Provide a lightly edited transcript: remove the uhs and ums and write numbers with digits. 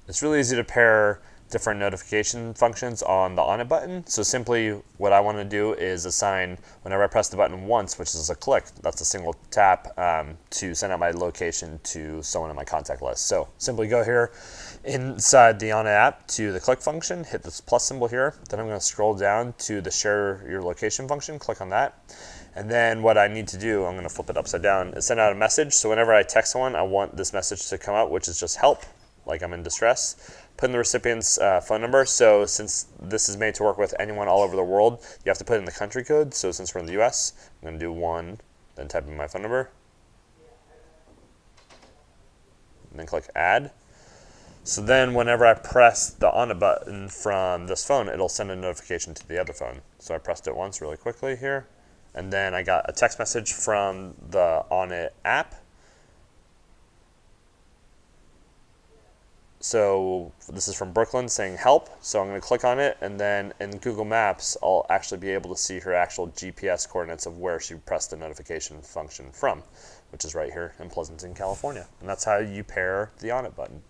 It's really easy to pair different notification functions on the Onyt button. So simply what I want to do is assign, whenever I press the button once, which is a click, that's a single tap, to send out my location to someone in my contact list. So simply go here inside the Onyt app to the click function, hit this plus symbol here. Then I'm going to scroll down to the share your location function, click on that. And then what I need to do, I'm going to flip it upside down, is send out a message. So whenever I text someone, I want this message to come out, which is just help, like I'm in distress. Put in the recipient's phone number. So since this is made to work with anyone all over the world, you have to put in the country code. So since we're in the US, I'm going to do 1, then type in my phone number, and then click add. So then whenever I press the Onyt button from this phone, it'll send a notification to the other phone. So I pressed it once really quickly here, and then I got a text message from the Onyt app. So this is from Brooklyn saying help. So I'm going to click on it, and then in Google Maps, I'll actually be able to see her actual GPS coordinates of where she pressed the notification function from, which is right here in Pleasanton, California. And that's how you pair the Onyt button.